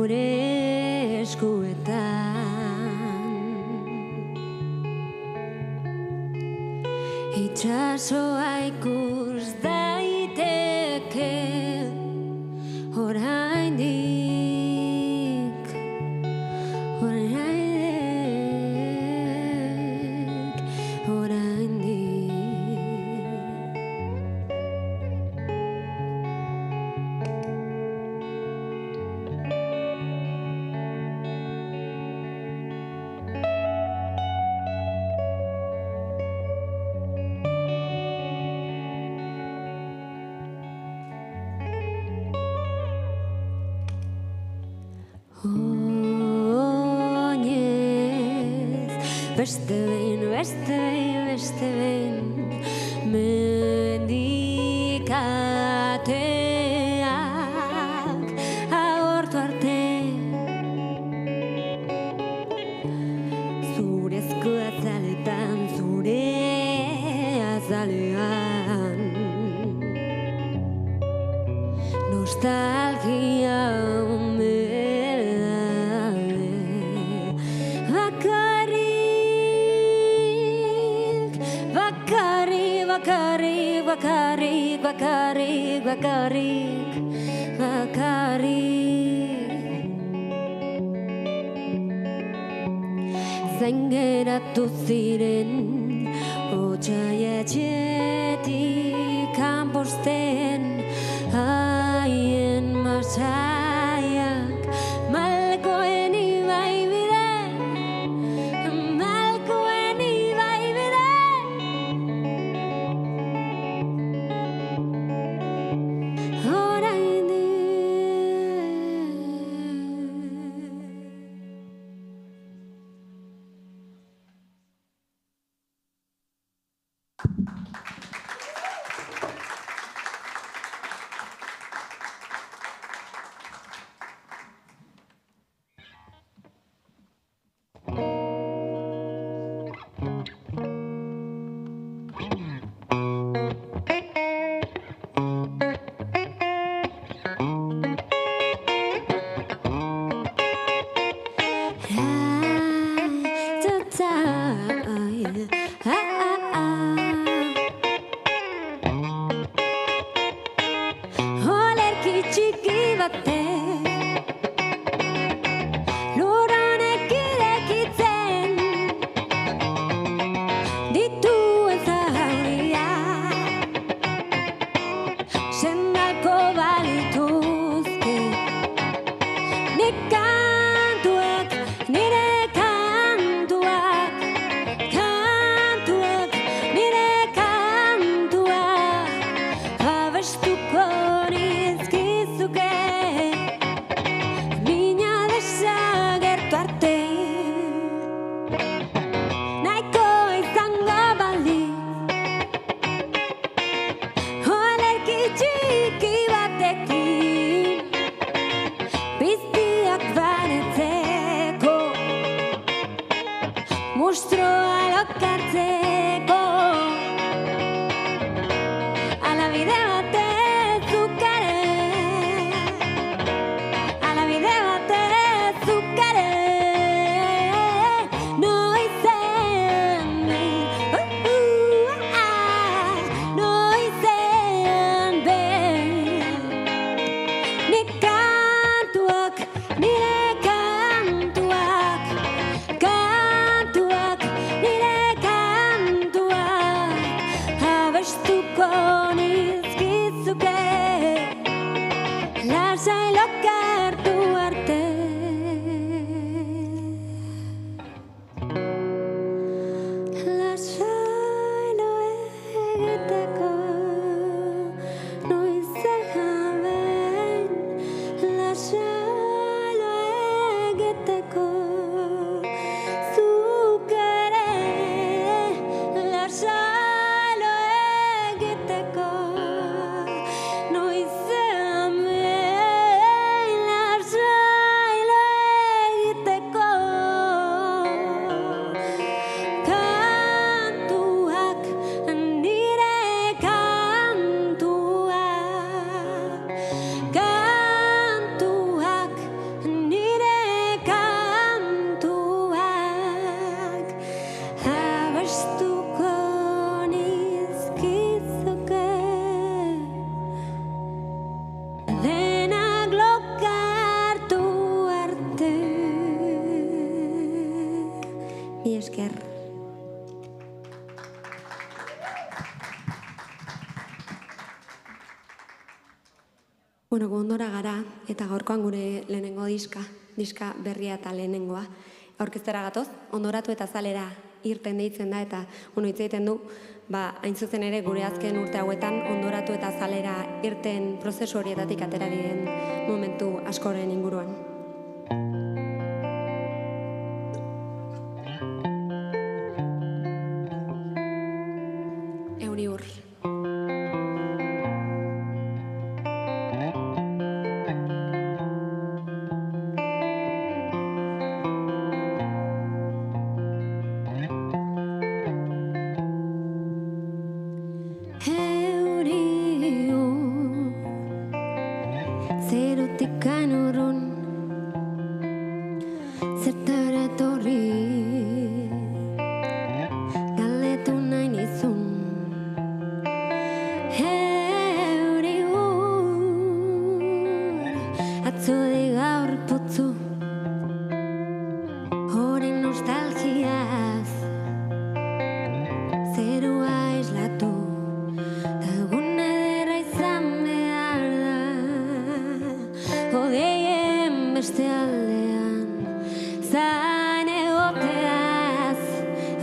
zure eskuetan. Itxasoa ikus daiteke oraindik, oraindik, oraindik. Oinez, beste behin, beste behin, beste behin, mendikateak agortu arte, zurezko azaletan, zure azalean, nostalgia bakarrik, bakarrik, bakarrik, bakarrik. Zain geratu ziren otsaietxetik kanposten haien masaiak malkoen ibaibide, malkoen ibaibide. Olerki txiki batek lur honek irekitzen dituen zauriak sendako balituzke nik kantuak, nire kantuak, kantuak, nire kantuak abestuko nizkizuke mina desagertu arte nahiko izango balitz olerki txiki batekin piztiak baretzeko mustroa lokartzeko ala bide batez zukare, ala bide batez zukare noizen behin, noizen behin nik kantuak, nire kantuak, kantuak, nire kantuak esker. Bueno, gondora gara, eta gaurkoan gure lehenengo diska berria eta lehenengoa. Aurkeztera gatoz, ondoratu eta zalera irten deitzen da, eta hitz egiten du, hain zuzen ere gure azken urte hauetan ondoratu eta zalera irten prozesu horietatik atera diren momentu askoren inguruan. Euriur.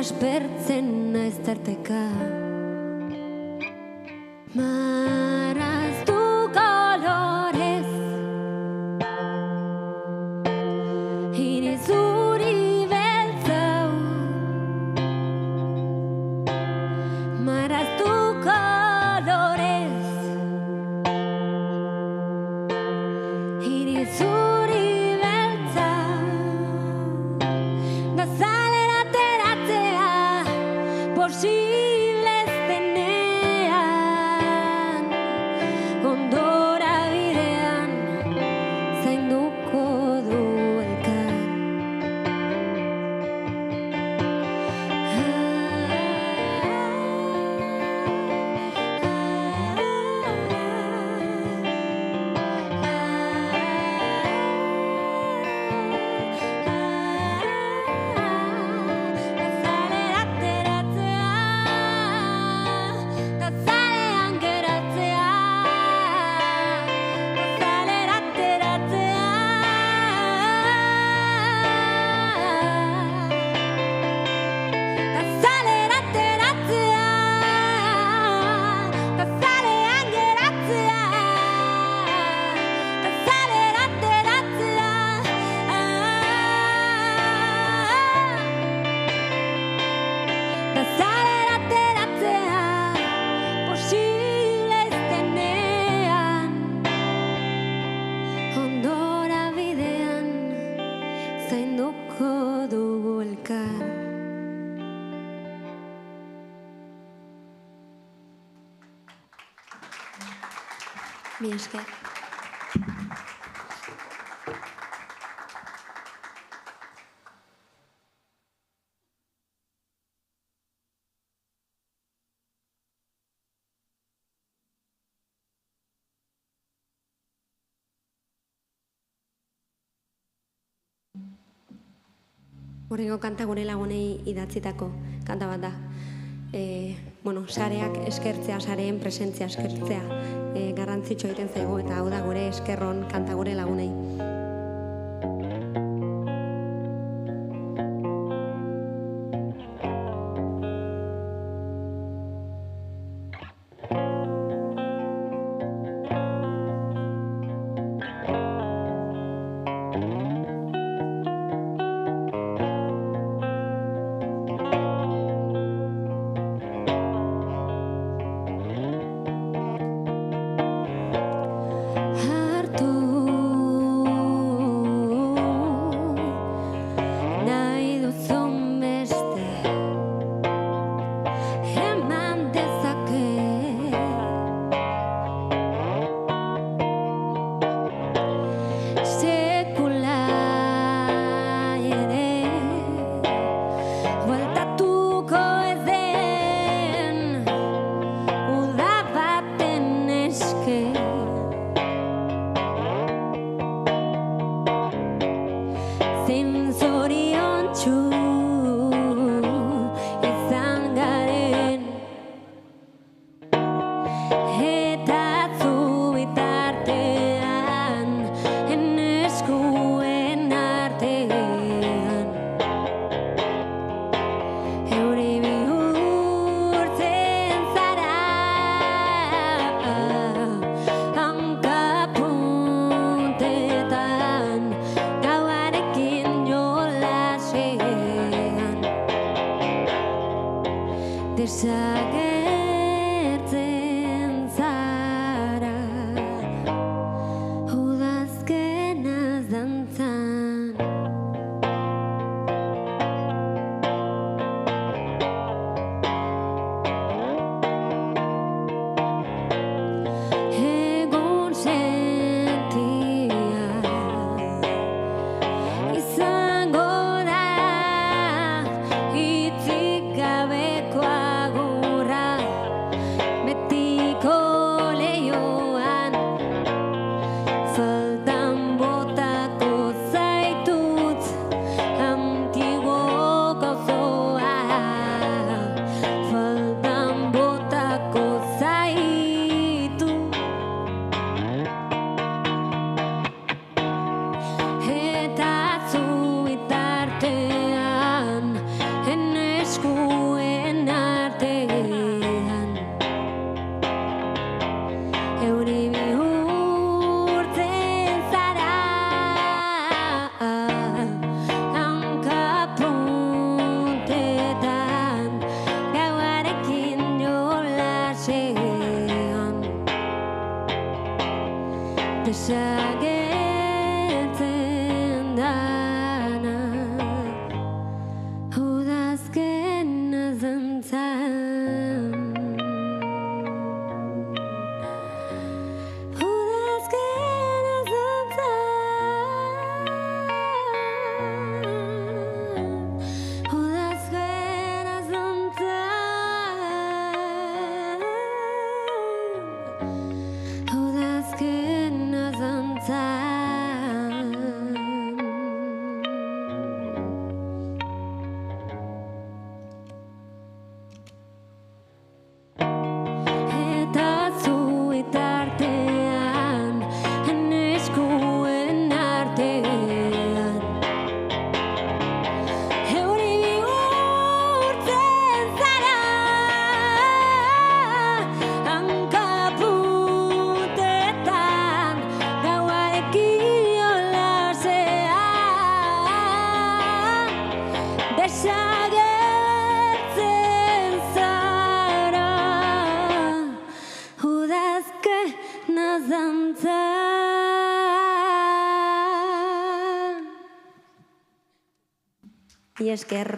Aspertzen naiz tarteka marraztu kolorez hiri zuri beltzau marraztu kolorez hiri zuri beltzau da zalera ateratzea posible zenean ondora bidean zainduko du elkar Mi esker. Horrengo kanta gure lagunei idatzitako kanta bat da. Sareak eskertzea, sareen presentzia eskertzea garrantzitsu egiten zaigu, eta hau da gure eskerron kanta gure lagunei. Hartu desagertzen zara, udazken azantzan. Esker.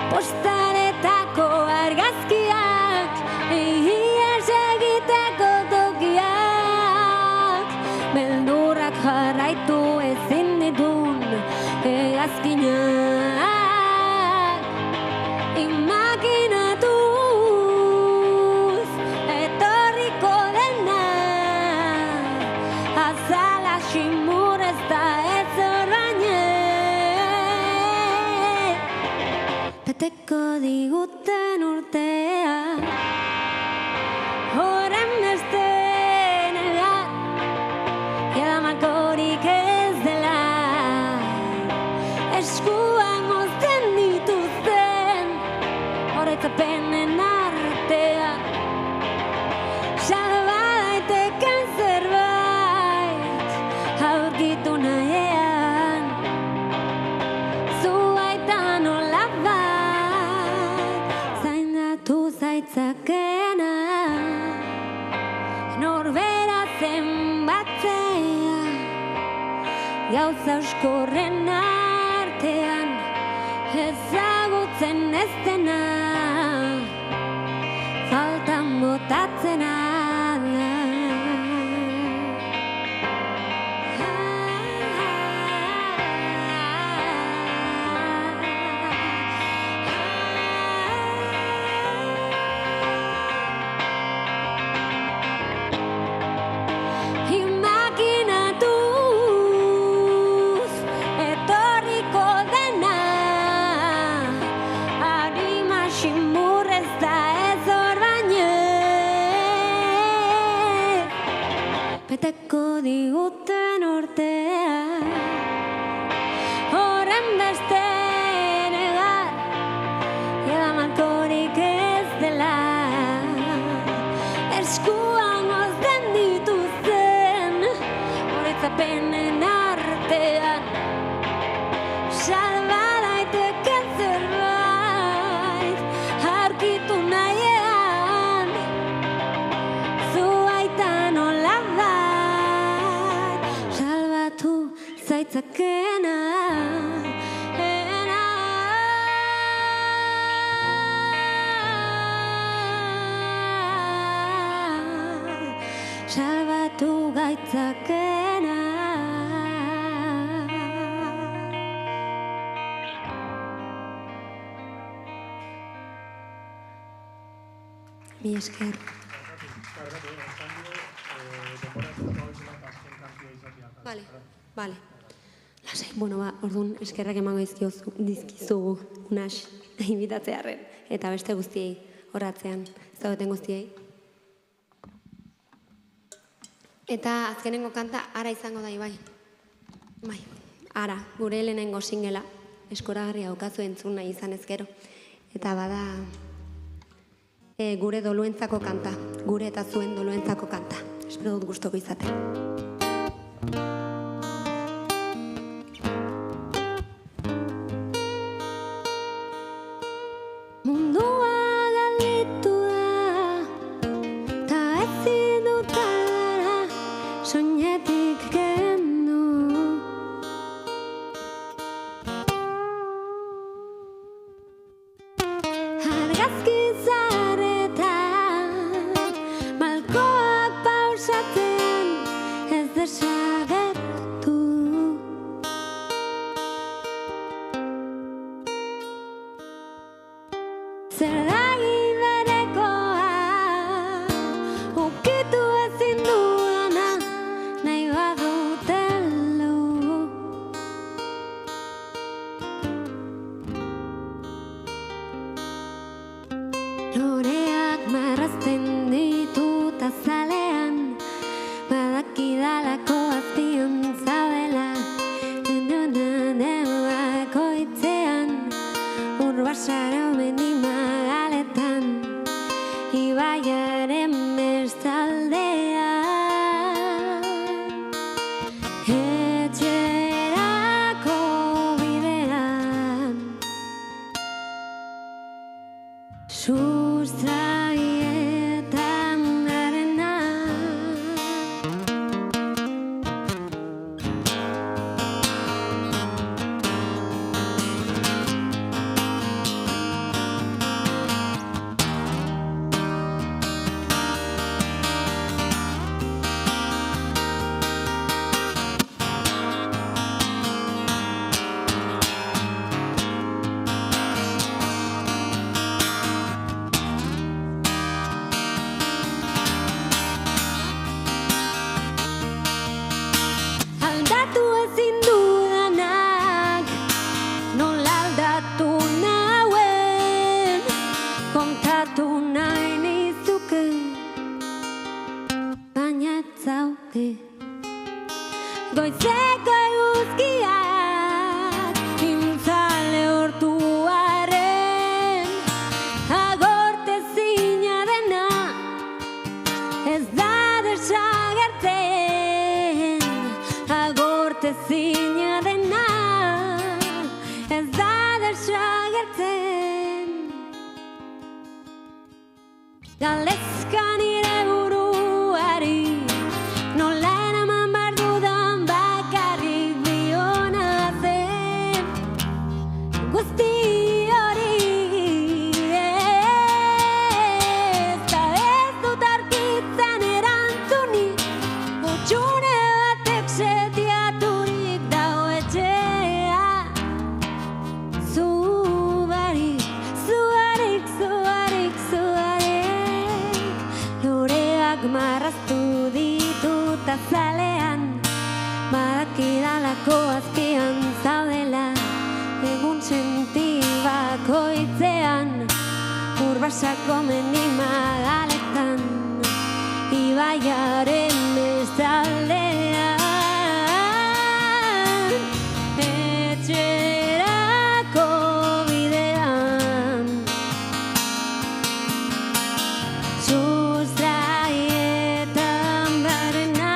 Postaretako argazkiak, ihes egiteko tokiak, beldurrak jarraitu ezin ditun hegazkinak. Imaginatuz etorriko dena, azala ximur ez da ez orbainen. Beteko diguten urtea, horren beste negar, jadamalkorik ez dela, eskuan mozten dituzten, horretzapenen artean, salba daiteken zerbait, aurkitu nahian, zuaitan olabait, zaindatu zaitzakena, norbera zenbatzea, gauza oskorren artean, ezagutzen ez dena, faltan botatzena da. Imaginatuz etorriko dena, arima ximur ez da ez orbainen. Beteko diguten urtea, horren beste negar, jadamalkorik ez dela, eskuan mozten dituzten, horretzapenen artean, salba daiteken zerbait, aurkitu nahian, zuaitan olabait, salbatu zaitzakena. Salbatu gaitzakena. Mi esker. Vale. Lasai, bueno, orduan eskerrak emango dizkizugu unas inbitatzearren eta beste guztiei horatzean. Zaudeten guztiei. Eta azkenengo kanta Ara izango da, Ibai. Bai, Ara, gure lehenengo singela, eskoragarri daukazu entzun nahi izan ezkero. Eta bada gure doluentzako kanta, gure eta zuen doluentzako kanta. Espero dut gustoko izatea. Mundua galditu da, ta ezin dut aldera, soinetik kendu. Argazki zaharretan, malkoak pausatzen, ez desagertu. Zer da giberekoa, ukitu ezin duana, nahi badutelu. Loreak marrazten ditut azalean, badakidalako azpian zaudela. Bakoitzean, urbasara mendi magaletan, ibaiaren bestaldean. Etxerako bidean, sustraietan arena. Aldatu ezin dudanak, nola aldatu nauen, kontatu nahi nizuke, baina ez zaude. Goizeko eguzkiak, intzale hortuaren, agortezina dena, ez da desagertzen. Agortezina dena, ez da desagertzen. Galdezka nire buruari, nola eraman behar dudan bakarrik biona zen. Guzti hori eta ez dut aurkitzen erantzunik, hutsune batek setiaturik dago etxea. Zubarik, zubarik, zubarik, zubarik, loreak marraztu ditut azalean, badakidalako azpian zaudela, egun senti bakoitzean, urbasako mendi magaletan, ibaiaren bestaldean. Etxerako bidean, sustraietan barrena.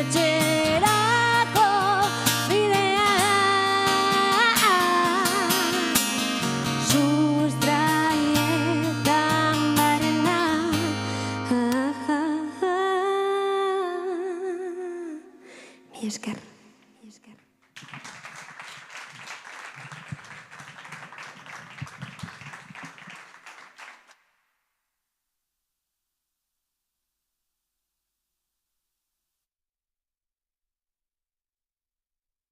Etxerako bidean, sustraietan barrena. Mi esker.